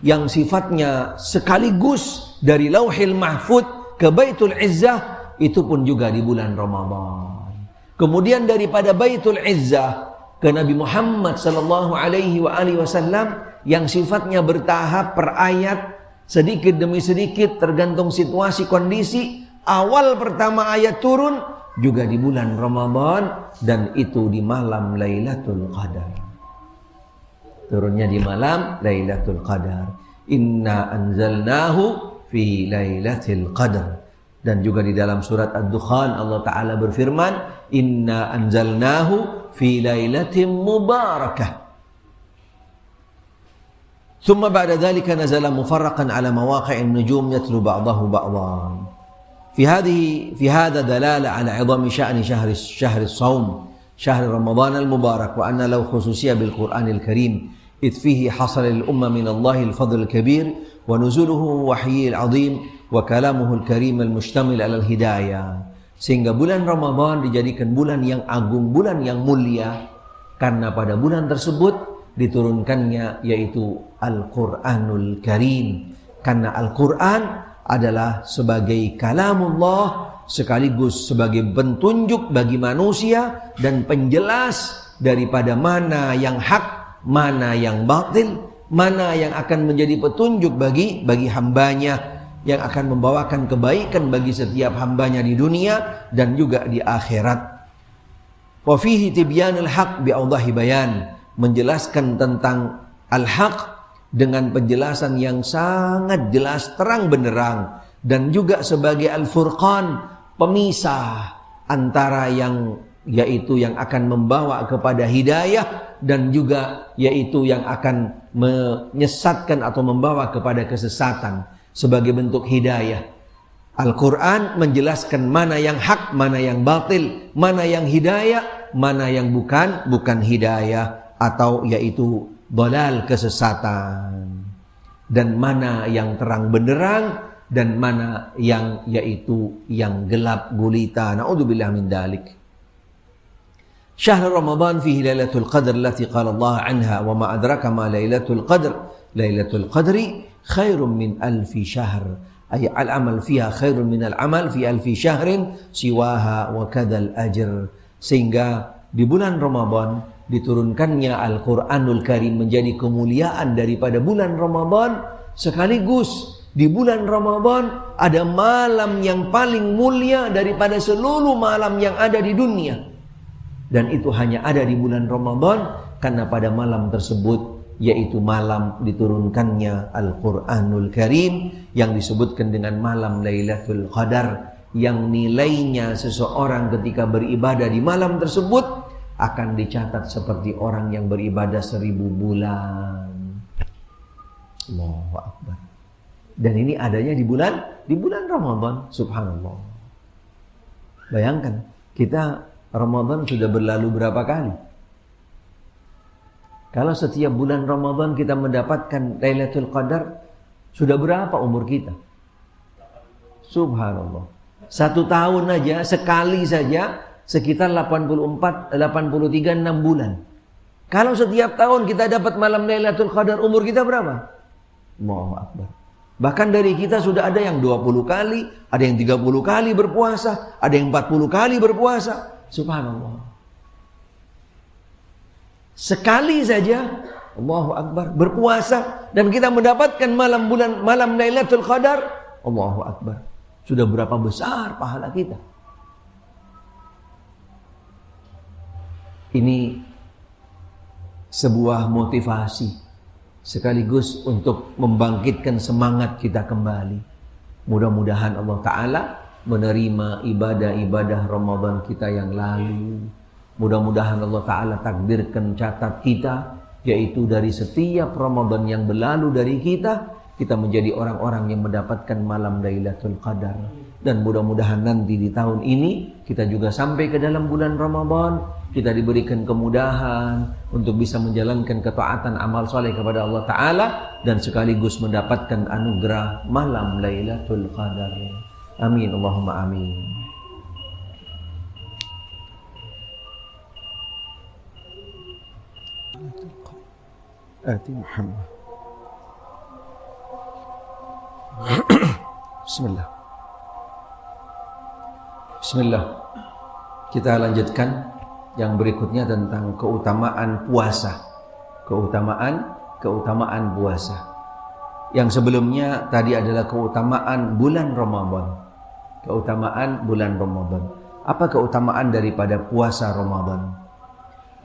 yang sifatnya sekaligus dari Lauhil Mahfud ke Baitul Izzah, itu pun juga di bulan Ramadan. Kemudian daripada Baitul Izzah ke Nabi Muhammad sallallahu alaihi wasallam yang sifatnya bertahap per ayat, sedikit demi sedikit tergantung situasi kondisi. Awal pertama ayat turun juga di bulan Ramadan dan itu di malam Lailatul Qadar. Turunnya di malam Lailatul Qadar. Inna anzalnahu fi Lailatul Qadar. Dan juga di dalam surat Ad-Dukhan Allah Ta'ala berfirman, Inna anzalnahu fi lailatin mubarakah. Thumma ba'da dhalika nazala mufarraqan ala mawaqi'in nujum yatlu ba'dahu ba'dhan. في هذا دلالة على عظم شأن شهر الصوم شهر رمضان المبارك وأن له خصوصية بالقرآن الكريم إذ فيه حصل للأمة من الله الفضل الكبير ونزوله وحيه العظيم وكلامه الكريم المشتمل على الهداية. Sehingga bulan Ramadan dijadikan bulan yang agung, bulan yang mulia karena pada bulan tersebut diturunkannya yaitu Al-Quranul Karim. Karena Al-Quran adalah sebagai kalamullah sekaligus sebagai petunjuk bagi manusia dan penjelas daripada mana yang hak, mana yang batil, mana yang akan menjadi petunjuk bagi hambanya, yang akan membawakan kebaikan bagi setiap hambanya di dunia dan juga di akhirat. Wa fihi tibyanul haq bi awdahi bayan, menjelaskan tentang al-haq dengan penjelasan yang sangat jelas, terang benderang, dan juga sebagai al-furqan, pemisah antara yang yaitu yang akan membawa kepada hidayah dan juga yaitu yang akan menyesatkan atau membawa kepada kesesatan sebagai bentuk hidayah. Al-Quran menjelaskan mana yang hak, mana yang batil, mana yang hidayah, mana yang bukan hidayah atau yaitu dalal, kesesatan, dan mana yang terang benderang dan mana yang yaitu yang gelap gulita. Na'udzubillah min dalik. Syahr Ramadan fihi Lailatul Qadr allati qala Allah anha wa ma adraka ma Lailatul Qadr. Lailatul Qadri khairun min alfi syahr. Ay al-amal fiha khairun min al-amal fi alfi syahrin siwaha wa kadzal ajr. Sehingga di bulan Ramadan diturunkannya Al-Quranul Karim menjadi kemuliaan daripada bulan Ramadan, sekaligus di bulan Ramadan ada malam yang paling mulia daripada seluruh malam yang ada di dunia, dan itu hanya ada di bulan Ramadan karena pada malam tersebut yaitu malam diturunkannya Al-Quranul Karim yang disebutkan dengan malam Lailatul Qadar, yang nilainya seseorang ketika beribadah di malam tersebut akan dicatat seperti orang yang beribadah 1000 bulan. Allahu Akbar. Dan ini adanya di bulan Ramadan. Subhanallah. Bayangkan, kita Ramadan sudah berlalu berapa kali? Kalau setiap bulan Ramadan kita mendapatkan Lailatul Qadar, sudah berapa umur kita? Subhanallah. 1 tahun aja, sekali saja sekitar 83 6 bulan. Kalau setiap tahun kita dapat malam Lailatul Qadar, umur kita berapa? Allahu Akbar. Bahkan dari kita sudah ada yang 20 kali, ada yang 30 kali berpuasa, ada yang 40 kali berpuasa. Subhanallah. sekali saja, Allahu Akbar, berpuasa dan kita mendapatkan malam Lailatul Qadar, Allahu Akbar. Sudah berapa besar pahala kita. Ini sebuah motivasi sekaligus untuk membangkitkan semangat kita kembali. Mudah-mudahan Allah Ta'ala menerima ibadah-ibadah Ramadan kita yang lalu. Mudah-mudahan Allah Ta'ala takdirkan catat kita, yaitu dari setiap Ramadan yang berlalu dari kita menjadi orang-orang yang mendapatkan malam Lailatul Qadar. Dan mudah-mudahan nanti di tahun ini kita juga sampai ke dalam bulan Ramadan, kita diberikan kemudahan untuk bisa menjalankan ketaatan amal soleh kepada Allah Ta'ala dan sekaligus mendapatkan anugerah malam Lailatul Qadar. Amin, Allahumma amin. Ati Muhammad. Bismillah. Bismillah. Kita lanjutkan yang berikutnya tentang keutamaan puasa. Keutamaan puasa. Yang sebelumnya tadi adalah keutamaan bulan Ramadan. Keutamaan bulan Ramadan. Apa keutamaan daripada puasa Ramadan?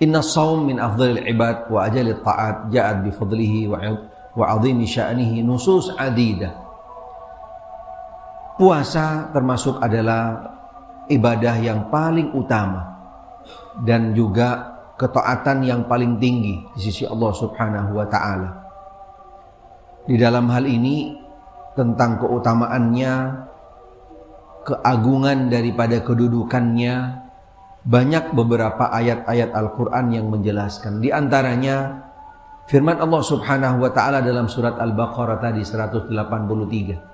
Inna shaum min afdhalil ibad wa ajalit ta'at ja'at bi fadlihi wa 'azimi sya'nihi nusus adidah. Puasa termasuk adalah ibadah yang paling utama dan juga ketaatan yang paling tinggi di sisi Allah Subhanahu wa Ta'ala. Di dalam hal ini tentang keutamaannya, keagungan daripada kedudukannya, banyak beberapa ayat-ayat Al-Quran yang menjelaskan. Di antaranya firman Allah Subhanahu wa Ta'ala dalam surat Al-Baqarah tadi 183.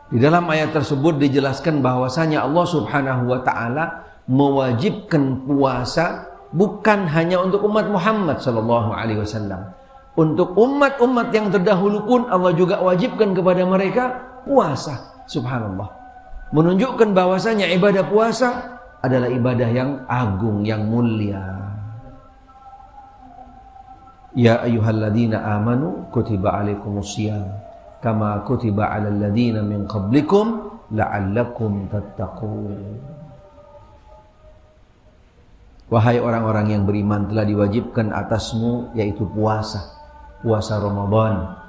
Di dalam ayat tersebut dijelaskan bahwasanya Allah Subhanahu wa Ta'ala mewajibkan puasa bukan hanya untuk umat Muhammad sallallahu alaihi wasallam. Untuk umat-umat yang terdahulu pun Allah juga wajibkan kepada mereka puasa. Subhanallah. Menunjukkan bahwasanya ibadah puasa adalah ibadah yang agung, yang mulia. Ya ayyuhalladzina amanu kutiba alaikumusiyam kama kutiba alal ladzina min qablikum la'allakum tattaqun. Wahai orang-orang yang beriman, telah diwajibkan atasmu yaitu puasa Ramadan,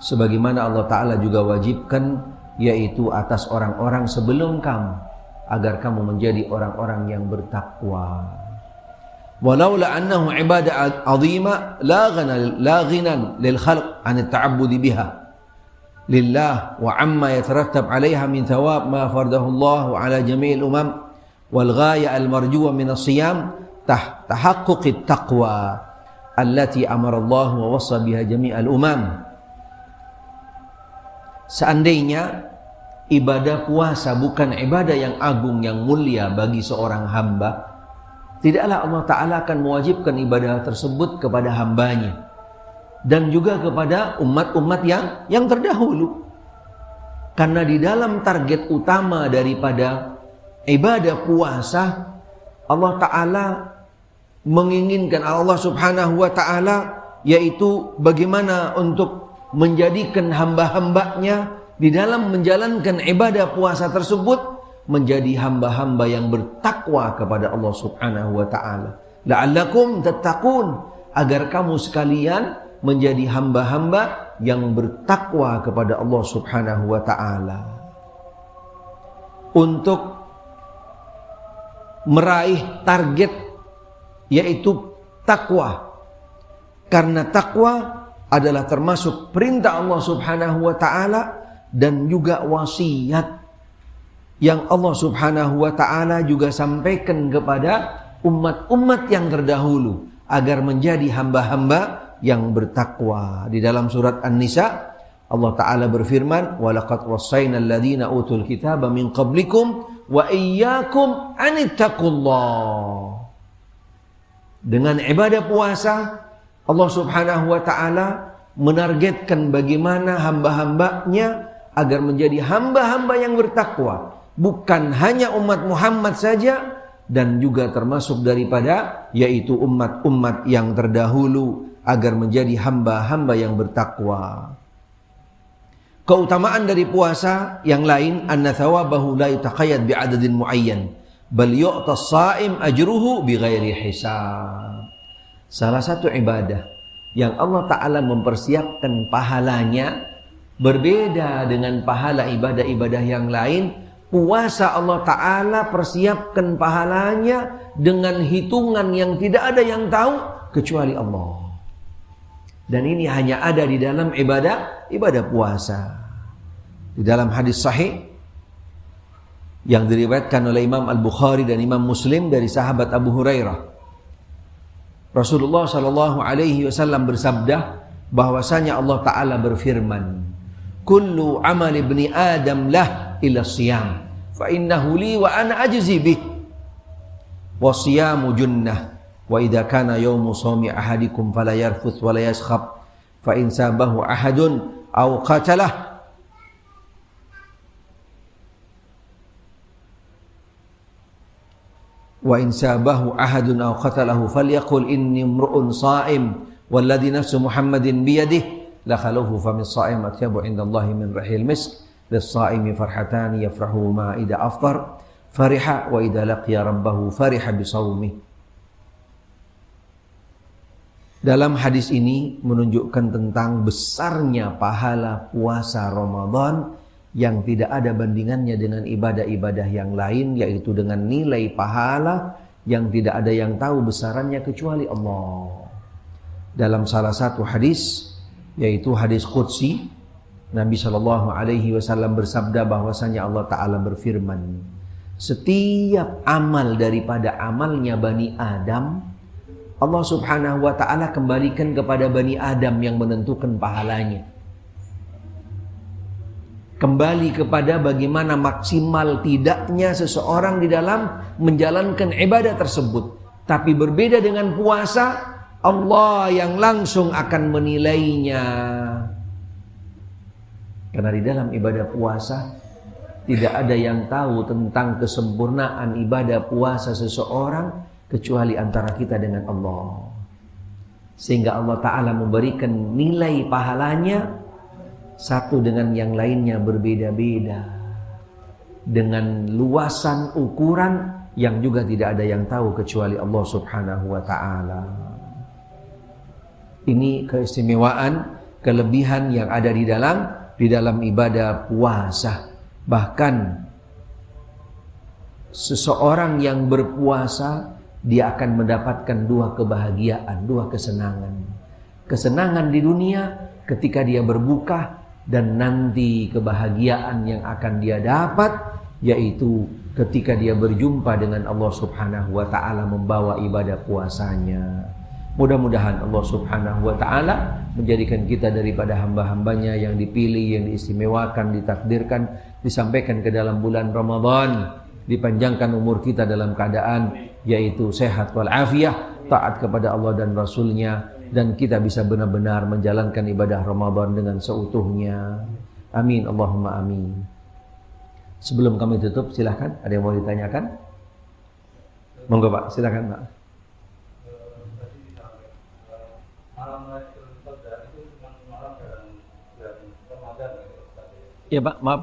sebagaimana Allah Ta'ala juga wajibkan yaitu atas orang-orang sebelum kamu, agar kamu menjadi orang-orang yang bertakwa. Walaula annahu ibadah azima la ghinan lil khalq an at-ta'abbud biha lillah wa amma yatarattab 'alayha min thawab ma faradahu Allah 'ala jami'il umam wal ghaya al marjuwa min as-siyam tahaqquq at-taqwa allati amara Allah wa wassa biha jami'al umam. Seandainya ibadah puasa bukan ibadah yang agung, yang mulia bagi seorang hamba, tidaklah Allah Ta'ala akan mewajibkan ibadah tersebut kepada hambanya dan juga kepada umat-umat yang terdahulu. Karena di dalam target utama daripada ibadah puasa, Allah Ta'ala menginginkan, Allah Subhanahu wa Ta'ala, yaitu bagaimana untuk menjadikan hamba-hambanya di dalam menjalankan ibadah puasa tersebut menjadi hamba-hamba yang bertakwa kepada Allah Subhanahu wa Ta'ala. La'allakum tattaqun, agar kamu sekalian menjadi hamba-hamba yang bertakwa kepada Allah Subhanahu wa Ta'ala. Untuk meraih target yaitu takwa. Karena takwa adalah termasuk perintah Allah Subhanahu wa Ta'ala dan juga wasiat yang Allah Subhanahu wa Ta'ala juga sampaikan kepada umat-umat yang terdahulu agar menjadi hamba-hamba yang bertakwa. Di dalam surat An-Nisa Allah Ta'ala berfirman, وَلَقَدْ وَصَّيْنَا الَّذِينَ أُوتُوا الْكِتَابَ مِنْ قَبْلِكُمْ وَإِيَّاكُمْ أَنِ اتَّقُوا اللَّهَ. Dengan ibadah puasa Allah Subhanahu wa Ta'ala menargetkan bagaimana hamba-hambanya agar menjadi hamba-hamba yang bertakwa. Bukan hanya umat Muhammad saja, dan juga termasuk daripada yaitu umat-umat yang terdahulu agar menjadi hamba-hamba yang bertakwa. Keutamaan dari puasa yang lain, anna thawabahu la yataqayyad bi'adadin muayyan bal yu'ta as-sha'im ajruhu bighairi hisab. Salah satu ibadah yang Allah Ta'ala mempersiapkan pahalanya berbeda dengan pahala ibadah-ibadah yang lain. Puasa Allah Ta'ala persiapkan pahalanya dengan hitungan yang tidak ada yang tahu kecuali Allah. Dan ini hanya ada di dalam ibadah puasa. Di dalam hadis sahih yang diriwayatkan oleh Imam Al-Bukhari dan Imam Muslim dari sahabat Abu Hurairah, Rasulullah sallallahu alaihi wasallam bersabda bahwasanya Allah Ta'ala berfirman, kullu amal ibni Adam lah illa siyam fa innahu li wa ana ajzi bih wa siyamu junnah wa idza kana yawmu sawmi ahadikum fala yarfuth wa la yaskhab fa in sabahu ahadun aw qatalah wa in sabahu ahadun aw qatalahu falyaqul inni imru'un sha'im walladhi nafsu Muhammadin biyadihi la khalufu fa min sha'im atyabu indallahi min rahil misk lis-sha'imi farhatani yafrahu ma idza afṭar fariha wa idza laqiya rabbahu fariha bi shaumih. Dalam hadis ini menunjukkan tentang besarnya pahala puasa Ramadan yang tidak ada bandingannya dengan ibadah-ibadah yang lain, yaitu dengan nilai pahala yang tidak ada yang tahu besarannya kecuali Allah. Dalam salah satu hadis, yaitu hadis qudsi, Nabi SAW bersabda bahwasanya Allah Ta'ala berfirman, setiap amal daripada amalnya Bani Adam, Allah Subhanahu wa Ta'ala kembalikan kepada Bani Adam yang menentukan pahalanya. Kembali kepada bagaimana maksimal tidaknya seseorang di dalam menjalankan ibadah tersebut. Tapi berbeda dengan puasa, Allah yang langsung akan menilainya. Karena di dalam ibadah puasa tidak ada yang tahu tentang kesempurnaan ibadah puasa seseorang kecuali antara kita dengan Allah. Sehingga Allah Ta'ala memberikan nilai pahalanya satu dengan yang lainnya berbeda-beda, dengan luasan ukuran yang juga tidak ada yang tahu kecuali Allah Subhanahu wa Ta'ala. Ini keistimewaan, kelebihan yang ada di dalam ibadah puasa. Bahkan seseorang yang berpuasa, dia akan mendapatkan dua kebahagiaan, dua kesenangan. Kesenangan di dunia ketika dia berbuka, dan nanti kebahagiaan yang akan dia dapat yaitu ketika dia berjumpa dengan Allah Subhanahu wa Ta'ala membawa ibadah puasanya. Mudah-mudahan Allah Subhanahu wa Ta'ala menjadikan kita daripada hamba-hambanya yang dipilih, yang diistimewakan, ditakdirkan, disampaikan ke dalam bulan Ramadan, dipanjangkan umur kita dalam keadaan yaitu sehat walafiat, taat kepada Allah dan Rasulnya, dan kita bisa benar-benar menjalankan ibadah Ramadan dengan seutuhnya. Amin, Allahumma amin. Sebelum kami tutup, silakan, ada yang mau ditanyakan? Monggo Pak, silakan Pak. Iya Pak, maaf.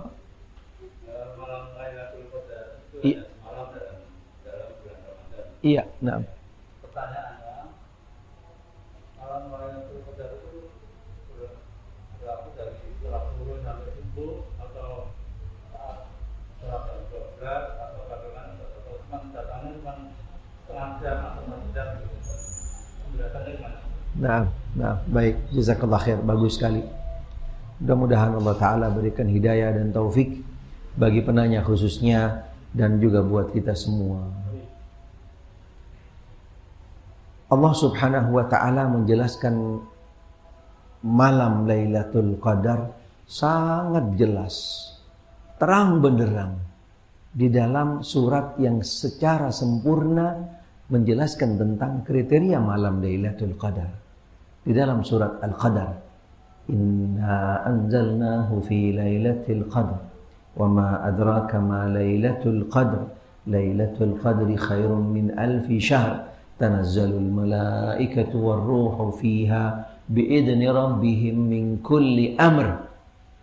Iya, nah. Nah, baik, jazakallah khair, bagus sekali. Mudah-mudahan Allah Ta'ala berikan hidayah dan taufik bagi penanya khususnya dan juga buat kita semua. Allah Subhanahu wa Ta'ala menjelaskan malam Lailatul Qadar sangat jelas, terang benderang di dalam surat yang secara sempurna menjelaskan tentang kriteria malam Lailatul Qadar. Di dalam surat Al-Qadar, inna anzalnahu fi lailatul qadr wa ma adraka ma lailatul qadr Lailatul Qadri khairum min alfi syahr. Tanazzalul malaikatu warruhu fiha biidni rabbihim min kulli amr.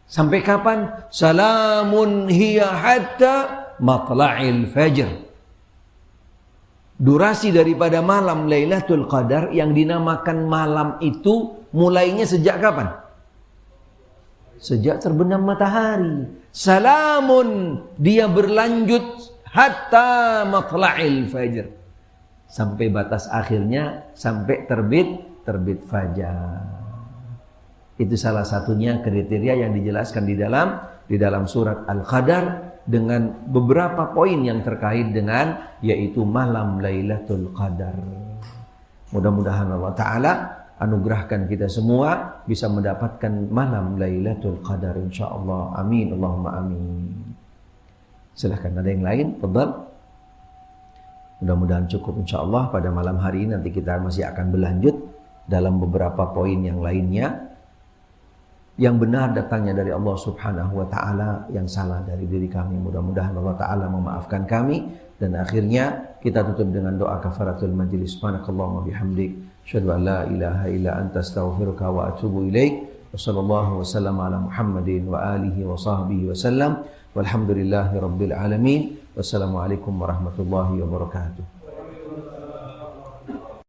Sampai kapan? Salamun hiya hatta matla'il fajr. Durasi daripada malam Lailatul Qadar yang dinamakan malam itu mulainya sejak kapan? Sejak terbenam matahari. Salamun, dia berlanjut hatta matla'il fajr. Sampai batas akhirnya, sampai terbit fajar. Itu salah satunya kriteria yang dijelaskan di dalam surat Al-Qadar dengan beberapa poin yang terkait dengan yaitu malam Lailatul Qadar. Mudah-mudahan Allah Ta'ala anugerahkan kita semua bisa mendapatkan malam Lailatul Qadar insyaallah. Amin Allahumma amin. Silahkan ada yang lain, fadhal. Mudah-mudahan cukup insyaallah. Pada malam hari ini nanti kita masih akan berlanjut dalam beberapa poin yang lainnya. Yang benar datangnya dari Allah Subhanahu wa Ta'ala, yang salah dari diri kami. Mudah-mudahan Allah Ta'ala memaafkan kami. Dan akhirnya kita tutup dengan doa kafaratul majlis. Subhanakallahumma bihamdik, asyhadu an la ilaha illa anta astaghfiruka wa atubu ilaik. Wa sallallahu wa sallam ala Muhammadin wa alihi wa sahbihi wa sallam. Walhamdulillahi rabbil alamin. Wassalamualaikum warahmatullahi wabarakatuh.